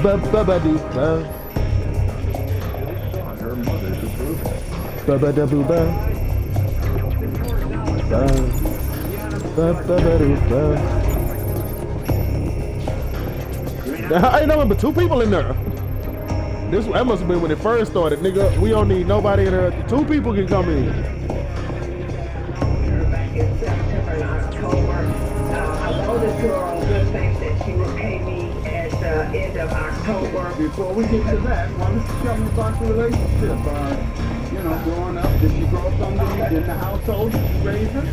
Ain't nothing but 2 people in there. That must have been when it first started, nigga. We don't need nobody in there. 2 people can come in. Back in September and October, I told this girl on good faith that she would pay me at the end of October. Before we get to that, why don't you tell me about the relationship? Growing up, did she grow up under you in the household? Did you raise her?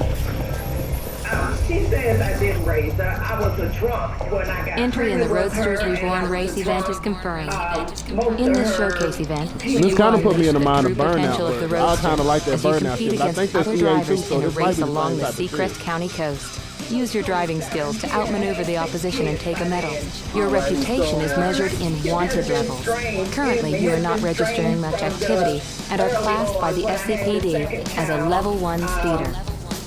She says I didn't raise her. I was a drunk when I got Entry in the Roadsters Reborn race event is confirmed. In this showcase event, this kind of put me in the mind of Burnout, Burnout, but I kind of like that Burnout shit. I think that's other EA too, drivers so in a this might race be the along same the type of shit. Seacrest County coast. Use your driving skills to outmaneuver the opposition and take a medal. Your reputation is measured in wanted levels. Currently, you are not registering much activity and are classed by the SCPD as a level 1 speeder.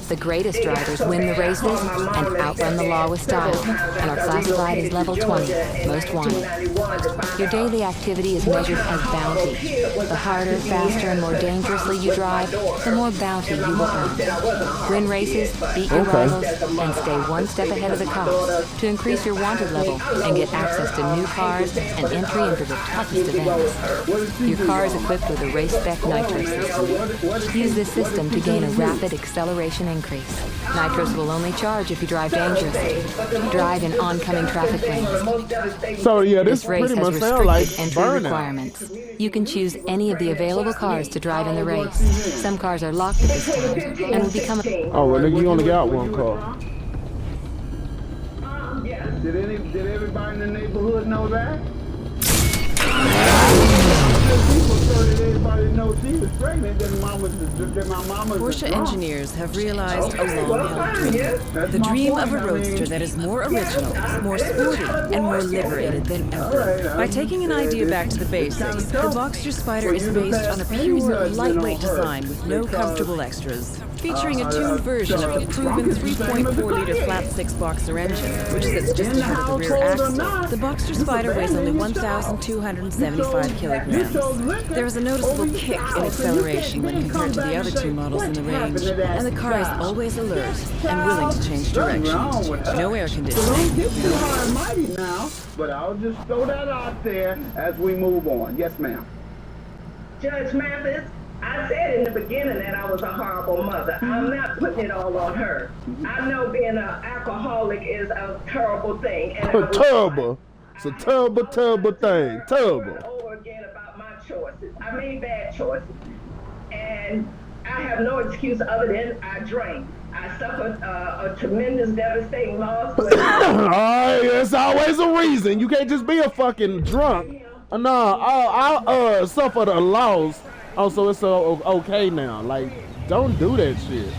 The greatest drivers win the races and outrun the law with style, and are classified as level 20, most wanted. Your daily activity is measured as bounty. The harder, faster, and more dangerously you drive, the more bounty you will earn. Win races, beat your rivals, and stay one step ahead of the cops to increase your wanted level and get access to new cars and entry into the toughest events. Your car is equipped with a race-spec nitro system. Use this system to gain a rapid acceleration increase. Nitros will only charge if you drive dangerously. Drive in oncoming traffic lanes. So yeah, this race pretty has much sounds like restricted entry Burnout. requirements. You can choose any of the available cars to drive in the race. Some cars are locked at this time and will become Oh, well, nigga, you only got 1 car. Did everybody in the neighborhood know that? Porsche engineers have realized a long-held dream. The dream of a roadster that is more original, more sporty, and more liberated than ever. By taking an idea back to the basics, the Boxster Spider is based on a pure, lightweight design with no comfortable extras. Featuring a tuned version of the proven 3.4-liter flat-six Boxer engine, which sits just ahead of the rear axle, the Boxster Spider weighs only 1,275 kilograms. There is a noticeable kick in acceleration when compared to the other 2 models in the range, and the car is always alert and willing to change direction. No air conditioning. Now, but I'll just throw that out there as we move on. Yes, ma'am. Judge Mathis, I said in the beginning that I was a horrible mother. I'm not putting it all on her. I know being an alcoholic is a terrible thing. And Terrible. It's a terrible, terrible thing. Terrible. Over again about my choices. I made bad choices. And I have no excuse other than I drank. I suffered a tremendous, devastating loss. Alright, there's always a reason. You can't just be a fucking drunk. No, I suffered a loss. Oh, so it's okay now. Like, don't do that shit.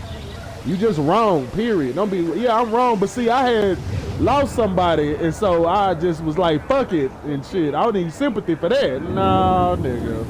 You just wrong, period. Don't be, yeah, I'm wrong, but see, I had lost somebody, and so I just was like, fuck it, and shit. I don't need sympathy for that. No, nigga.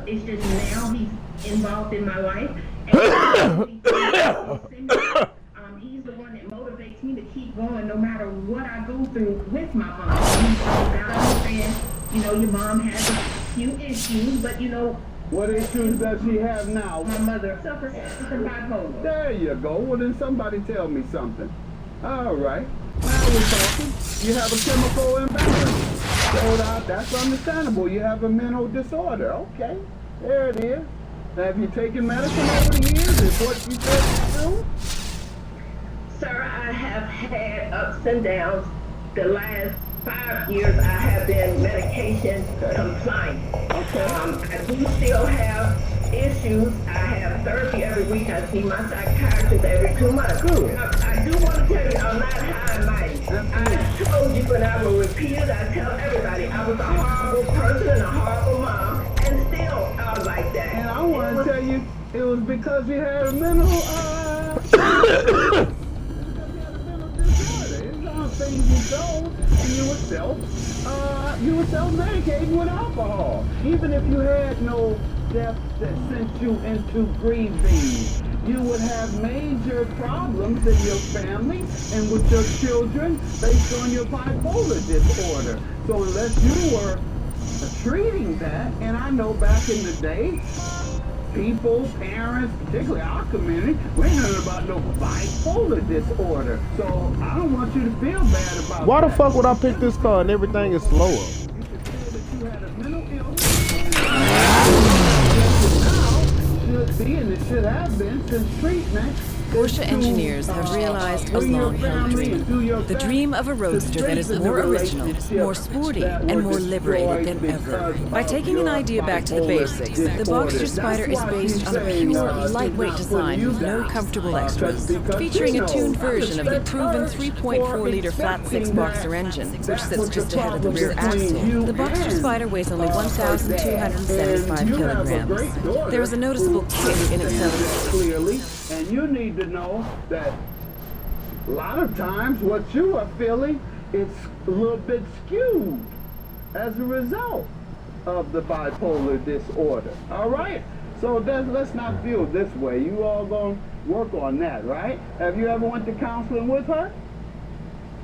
It's just now he's involved in my life. And he's the one that motivates me to keep going no matter what I go through with my mom. He's gotta understand, your mom has a few issues, but What issues does she have now? my mother suffers from bipolar. There you go. Well, then somebody tell me something. All right. Now we're talking. You have a chemical imbalance. So that's understandable. You have a mental disorder. Okay. There it is. Have you taken medicine over the years? Is what you said true? Sir, I have had ups and downs. The last 5 years, I have been medication compliant. I do still have issues. I have therapy every week. I see my psychiatrist every 2 months. Good. I do want to tell you, I'm not high and mighty. I told you, and I will repeat it. I tell everybody, I was a horrible person and a horrible mom, and still like that. And I want to tell you, it was because you had a mental things you sold, and you were self-medicating with alcohol. Even if you had no death that sent you into grieving, you would have major problems in your family and with your children based on your bipolar disorder. So unless you were treating that, and I know back in the day, people, parents, particularly our community, we ain't nothing about no bipolar disorder. So I don't want you to feel bad about Why the that. fuck would I pick this car and everything is slower? You should feel that you had a mental illness. Should be, and it should have been since treatment. Porsche engineers have realized a long-held dream. The dream of a roadster that is more original, more sporty, and more liberated than ever. By taking an idea back to the basics, the Boxster Spider is based on a pure, lightweight design with no comfortable extras. Featuring a tuned version of the proven 3.4-liter flat-six Boxster engine, which sits just ahead of the rear axle. The Boxster Spider weighs only 1,275 kilograms. There is a noticeable kick in acceleration. Clearly, and you need to know that a lot of times what you are feeling is a little bit skewed as a result of the bipolar disorder. All right? So let's not feel this way. You all gonna work on that, right? Have you ever went to counseling with her?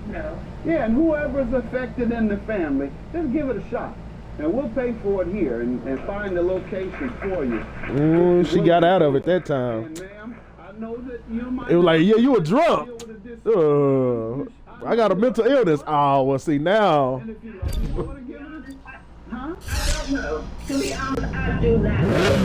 No. Yeah, and whoever's affected in the family, just give it a shot. And we'll pay for it here and find the location for you. She got out of it that time. And ma'am, I know that you might It was like, yeah, you were drunk. deal with a dis- I got a mental illness. Oh, well, see, now. And if you love me, you wanna give it a- huh? I don't know. To be honest, I do not know.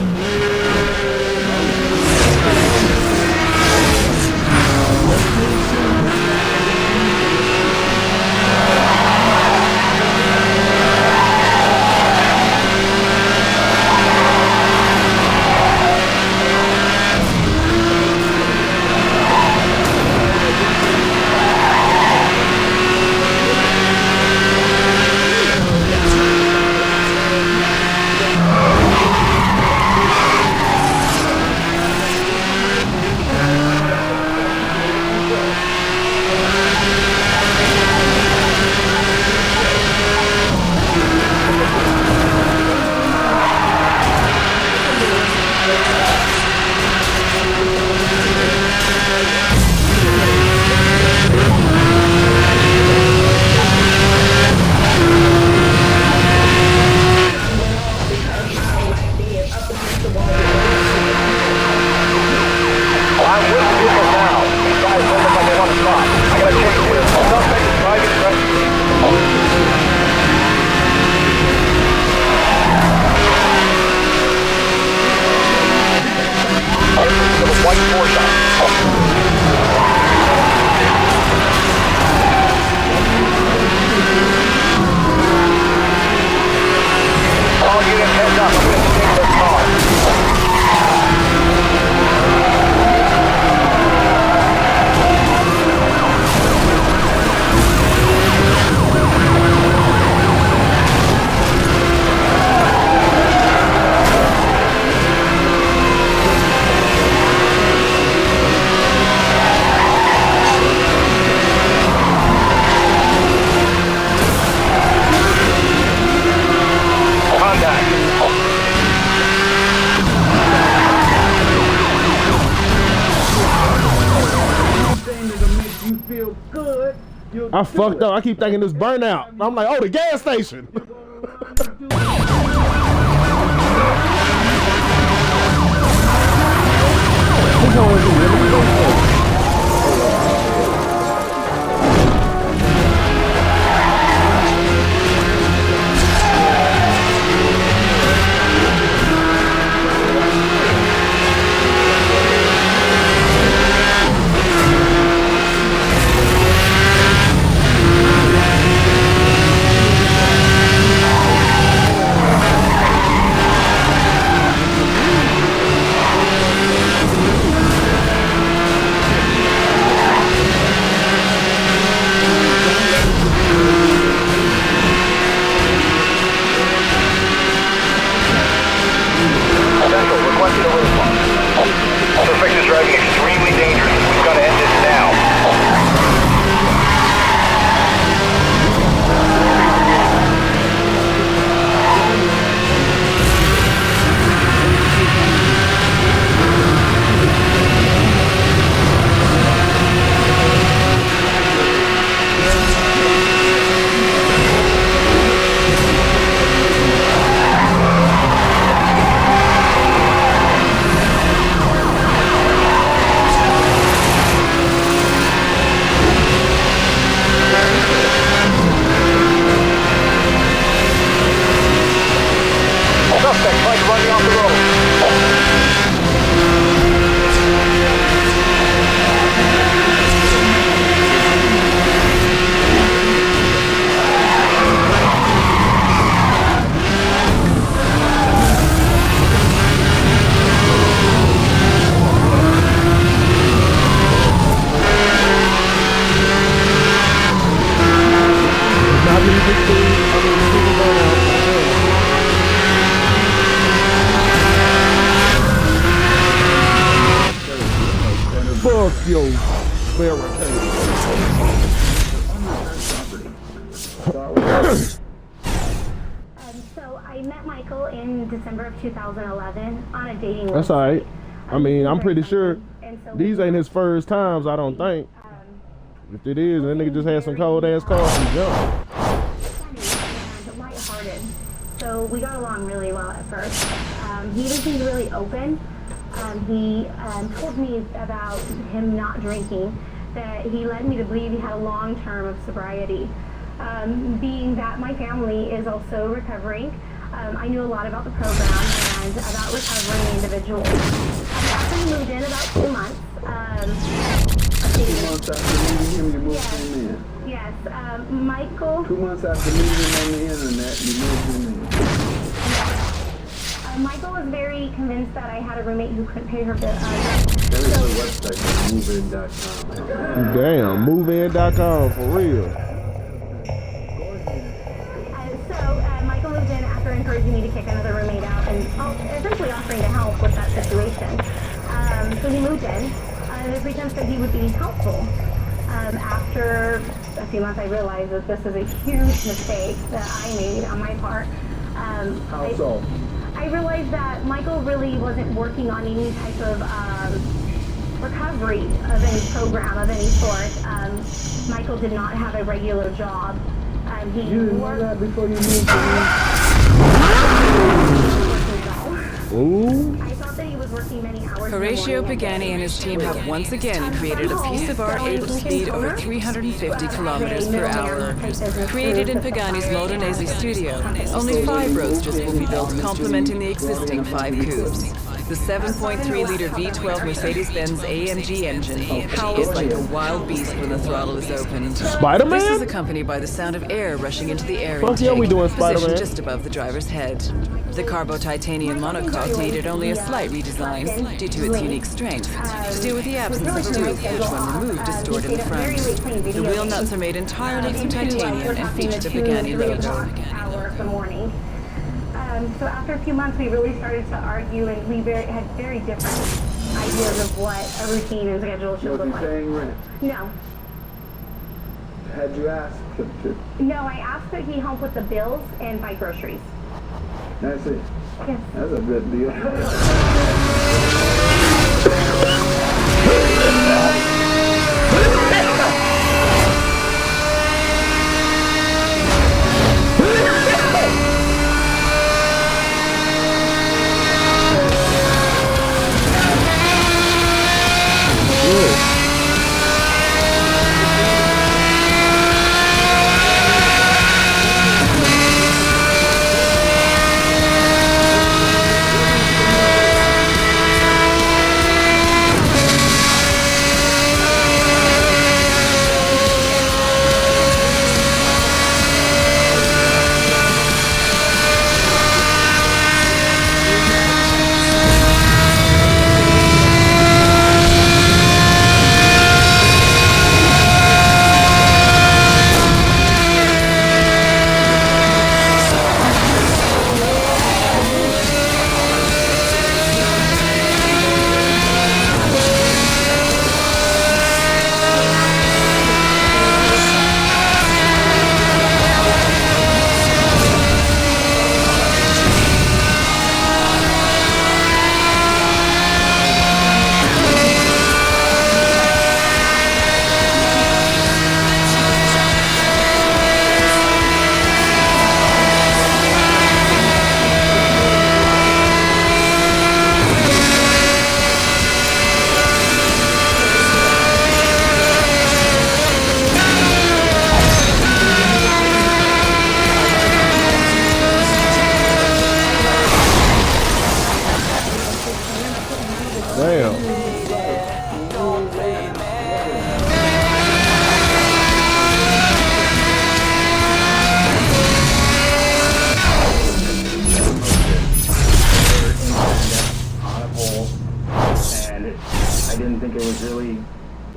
could. I fucked up. I keep thinking this burnout. I'm like, oh, the gas station. Suspect is driving extremely dangerous. We've got to end this now. Suspect tried running off the road. Fuck your barricade. So I met Michael in December of 2011 on a dating That's website. alright. I mean, I'm pretty sure And so these ain't his first times, I don't think. If it is, that nigga just had some cold ass cars and jumped. funny and lighthearted. So we got along really well at first. He even seemed really open. He told me about him not drinking, that he led me to believe he had a long term of sobriety. Being that my family is also recovering, I knew a lot about the program and about recovering individuals. After we moved in about 2 months, 2 months after meeting him, you moved him in. yes, Michael. 2 months after meeting him on the internet, you moved him in. Michael was very convinced that I had a roommate who couldn't pay her bill. That is the website, movein.com. Damn, movein.com for real. Michael moved in after encouraging me to kick another roommate out and essentially offering to help with that situation. So he moved in under the pretense that he would be helpful. After a few months, I realized that this is a huge mistake that I made on my part. How so? I realized that Michael really wasn't working on any type of recovery of any program of any sort. Michael did not have a regular job. He You didn't know worked. that before you moved him Ooh. I thought that he was working many hours. Horatio Pagani and his team have once again created a piece of art able to speed over 350 kilometers per hour. Created in Pagani's Modenese studio, only 5 roadsters will be built, complementing the existing 5 coupes. The 7.3-liter V12 Mercedes-Benz AMG engine howls like a wild beast when the throttle is opened. Spider-Man? This is accompanied by the sound of air rushing into the air Fuck yeah, intake, we doing positioned Spider-Man. just above the driver's head. The Carbo Titanium monocoque needed only a slight redesign due to its unique strength to deal with the absence of tooth, which when removed is stored in the front. The wheel nuts are made entirely from titanium and feature the Pagani logo. Hour of the morning. So after a few months, we really started to argue, and we had very different ideas of what a routine and schedule should Was look he like. paying rent? No. Had you asked him to? No, I asked that he help with the bills and buy groceries. That's it. Yes. That's a good deal.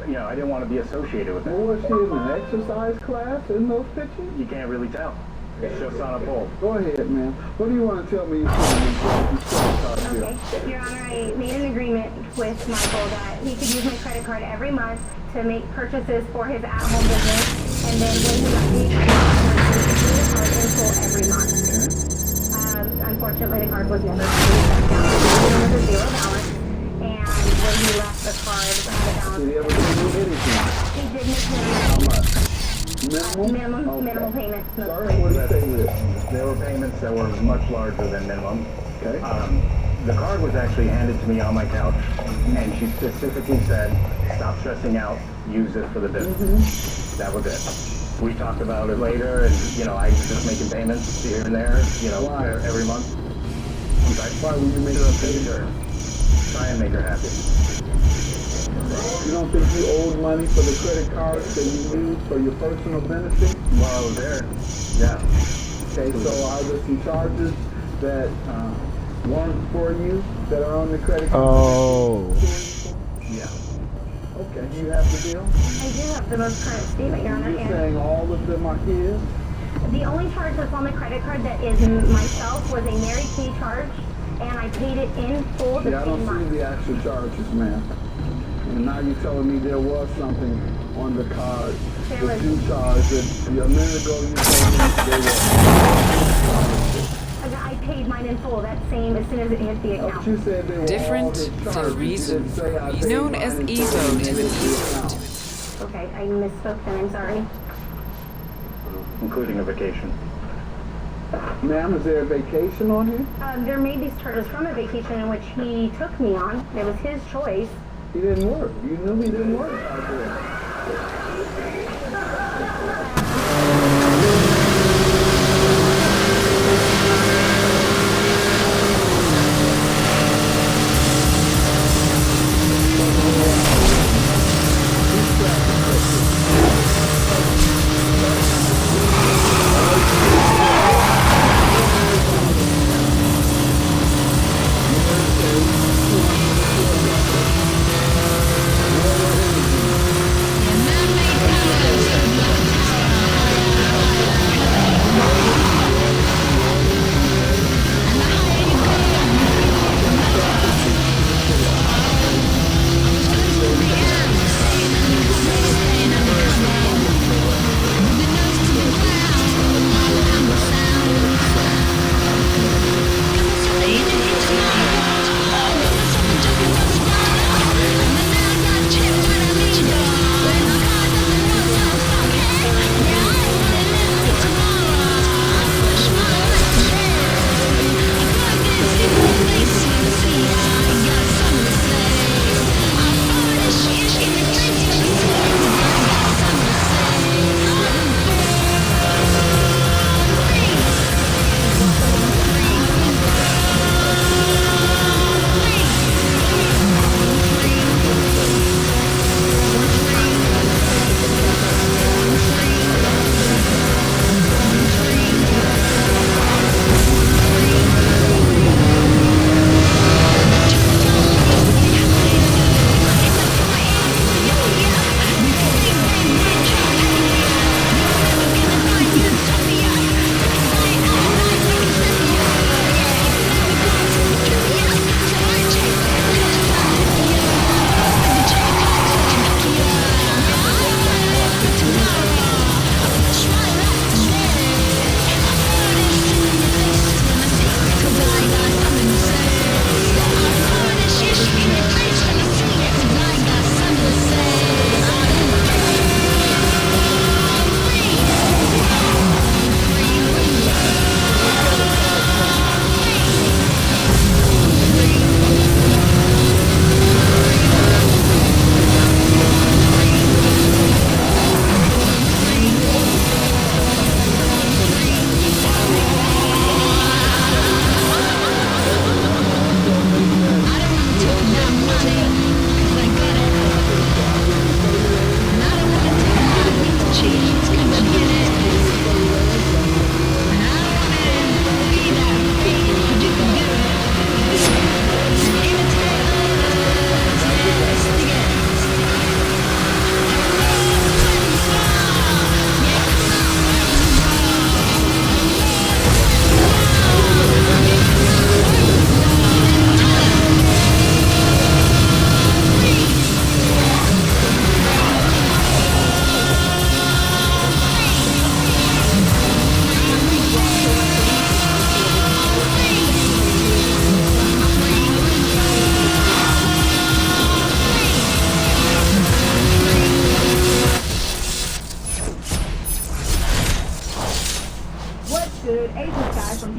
you know, I didn't want to be associated with Well, it. was she in an exercise class in those pictures? You can't really tell. It's just on a pole. Go ahead, man. What do you want to tell me? Okay, Your Honor, I made an agreement with Michael that he could use my credit card every month to make purchases for his at-home business, and then when he got me, he could pay the card in full every month. Unfortunately, the card was never paid back down. It was a zero balance, and when he left, the card had a balance. Did he ever do anything? He did make How much? Minimum? minimal payments. Sorry, what did he say with? There were payments that were much larger than minimum. Okay. The card was actually handed to me on my couch, and she specifically said, stop stressing out, use this for the business. That was it. We talked about it later, and, you know, I was just making payments here and there, you know, every month. Why were you making a payment? Try and make her happy. You don't think you owed money for the credit cards that you used for your personal benefit? While I was there, yeah. Okay, so are there some charges that weren't for you that are on the credit card? Oh. Yeah. Okay, you have the bill? I do have the most current statement, Your Honor. You're And saying all of them are his? the only charge that's on the credit card that is myself was a Mary Kay charge, and I paid it in full the Yeah, I same don't see month. the actual charges, ma'am. And now you're telling me there was something on the card There that was- you charged that a minute ago you told me they were. I paid mine in full that same as soon as it hit the Oh, account. you said they were Different all his for charges. a You reason. didn't say I paid Known mine as in EVO full to and an it was EVO. account. Okay, I misspoke then, I'm sorry. Including a vacation. Ma'am, is there a vacation on here? There may be charges from a vacation in which he took me on. It was his choice. He didn't work. You knew he didn't work out there.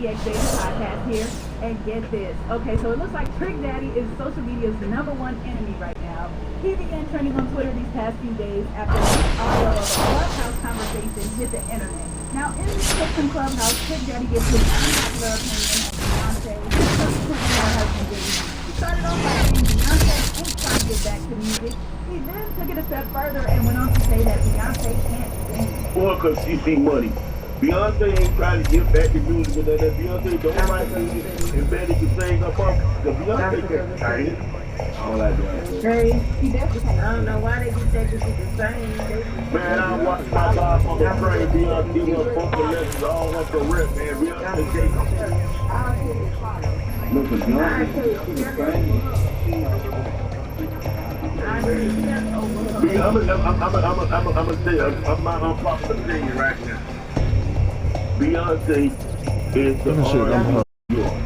PX Daily Podcast here, and get this. Okay, so it looks like Trick Daddy is social media's #1 enemy right now. He began trending on Twitter these past few days after the audio of a Clubhouse conversation hit the internet. Now, in this clip from Clubhouse, Trick Daddy gives his unpopular opinion on Beyonce, subsequently her husband Diddy. He started off by saying Beyonce ain't trying to get back to music. He then took it a step further and went on to say that Beyonce can't sing. Or because she see money. Beyonce ain't trying to get back to music, but that Beyonce don't like music and Betty can sing up on the Beyonce can sing. I don't like Beyonce. He definitely can't. I don't know why they get that because she can sing. Man, I watched my life on the train, Beyonce do her funky lessons all up the rip, man. Beyonce can't. Look, Beyonce, she can sing. I'm gonna tell you, I'm my unpopular opinion right now. Beyonce is the R&B of New York.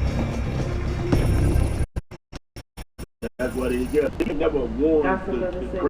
That's what it is. They never won the